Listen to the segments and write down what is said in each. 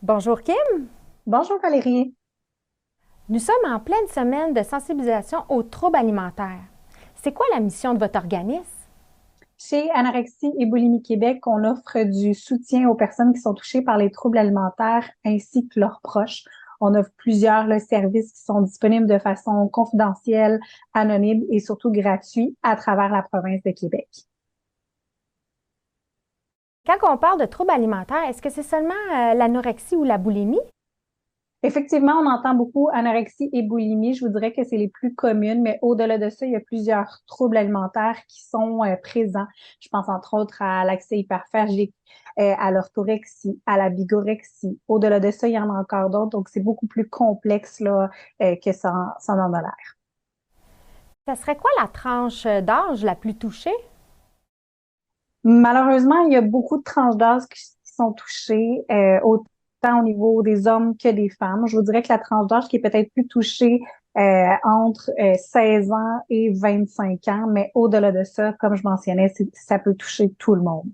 Bonjour Kim, Bonjour Valérie. nous sommes en pleine semaine de sensibilisation aux troubles alimentaires. C'est quoi la mission de votre organisme? Chez Anorexie et Boulimie Québec, on offre du soutien aux personnes qui sont touchées par les troubles alimentaires ainsi que leurs proches. On offre plusieurs services qui sont disponibles de façon confidentielle, anonyme et surtout gratuit à travers la province de Québec. Quand on parle de troubles alimentaires, est-ce que c'est seulement l'anorexie ou la boulimie? Effectivement, on entend beaucoup anorexie et boulimie. Je vous dirais que c'est les plus communes, mais au-delà de ça, il y a plusieurs troubles alimentaires qui sont présents. Je pense entre autres à l'accès hyperphagique, à l'orthorexie, à la bigorexie. Au-delà de ça, il y en a encore d'autres. Donc, c'est beaucoup plus complexe là, que ça en a l'air. Ça serait quoi la tranche d'âge la plus touchée? Malheureusement, il y a beaucoup de tranches d'âge qui sont touchées, autant au niveau des hommes que des femmes. Je vous dirais que la tranche d'âge qui est peut-être plus touchée entre 16 ans et 25 ans, mais au-delà de ça, comme je mentionnais, ça peut toucher tout le monde.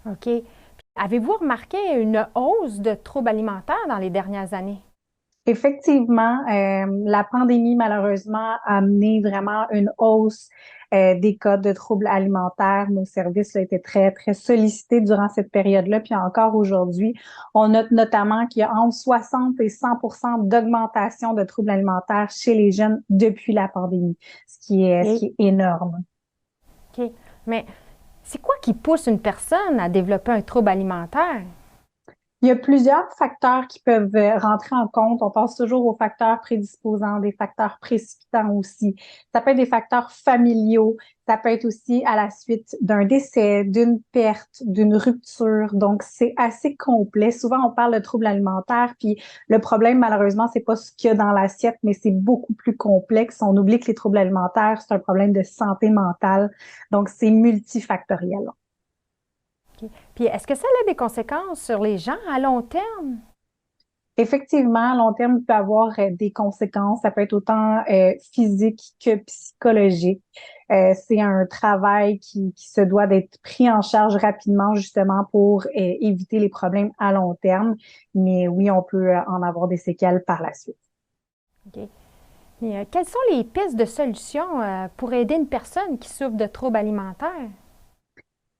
OK. Avez-vous remarqué une hausse de troubles alimentaires dans les dernières années? Effectivement, la pandémie, malheureusement, a amené vraiment une hausse des cas de troubles alimentaires. Nos services ont été très, très sollicités durant cette période-là. Puis encore aujourd'hui, on note notamment qu'il y a entre 60 et 100 d'augmentation de troubles alimentaires chez les jeunes depuis la pandémie, ce qui est énorme. OK. Mais c'est quoi qui pousse une personne à développer un trouble alimentaire? Il y a plusieurs facteurs qui peuvent rentrer en compte. On pense toujours aux facteurs prédisposants, des facteurs précipitants aussi. Ça peut être des facteurs familiaux. Ça peut être aussi à la suite d'un décès, d'une perte, d'une rupture. Donc, c'est assez complet. Souvent, on parle de troubles alimentaires, puis le problème, malheureusement, c'est pas ce qu'il y a dans l'assiette, mais c'est beaucoup plus complexe. On oublie que les troubles alimentaires, c'est un problème de santé mentale. Donc, c'est multifactoriel. OK. Puis est-ce que ça a des conséquences sur les gens à long terme? Effectivement, à long terme, il peut avoir des conséquences. Ça peut être autant physique que psychologique. C'est un travail qui se doit d'être pris en charge rapidement, justement, pour éviter les problèmes à long terme. Mais oui, on peut en avoir des séquelles par la suite. OK. Et, quelles sont les pistes de solutions pour aider une personne qui souffre de troubles alimentaires?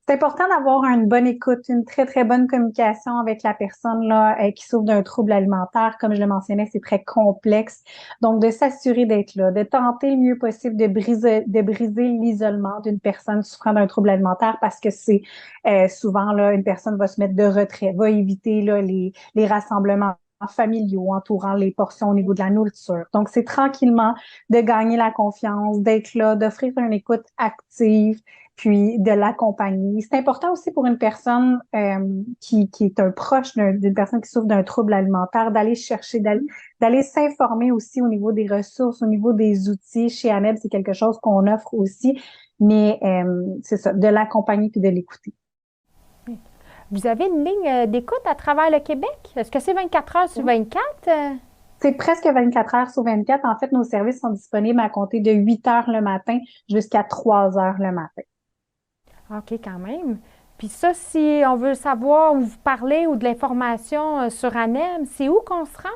C'est important d'avoir une bonne écoute, une très, très bonne communication avec la personne là, qui souffre d'un trouble alimentaire. Comme je le mentionnais, c'est très complexe. Donc, de s'assurer d'être là, de tenter le mieux possible de briser l'isolement d'une personne souffrant d'un trouble alimentaire parce que c'est souvent là, une personne va se mettre de retrait, va éviter là, les rassemblements familiaux entourant les portions au niveau de la nourriture. Donc, c'est tranquillement de gagner la confiance, d'être là, d'offrir une écoute active, puis de l'accompagner. C'est important aussi pour une personne qui est un proche d'une personne qui souffre d'un trouble alimentaire, d'aller chercher, d'aller s'informer aussi au niveau des ressources, au niveau des outils. Chez ANEB, c'est quelque chose qu'on offre aussi, mais c'est ça, de l'accompagner puis de l'écouter. Vous avez une ligne d'écoute à travers le Québec? Est-ce que c'est 24 heures sur 24? C'est presque 24 heures sur 24. En fait, nos services sont disponibles à compter de 8 heures le matin jusqu'à 3 heures le matin. OK, quand même. Puis ça, si on veut savoir où vous parlez ou de l'information sur ANEM, c'est où qu'on se rend?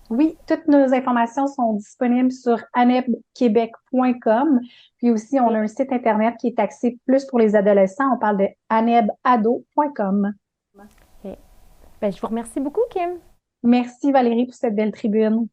Oui, toutes nos informations sont disponibles sur anebquebec.com. Puis aussi, on a un site Internet qui est axé plus pour les adolescents. On parle de anebado.com. OK. Ben, je vous remercie beaucoup, Kim. Merci Valérie pour cette belle tribune.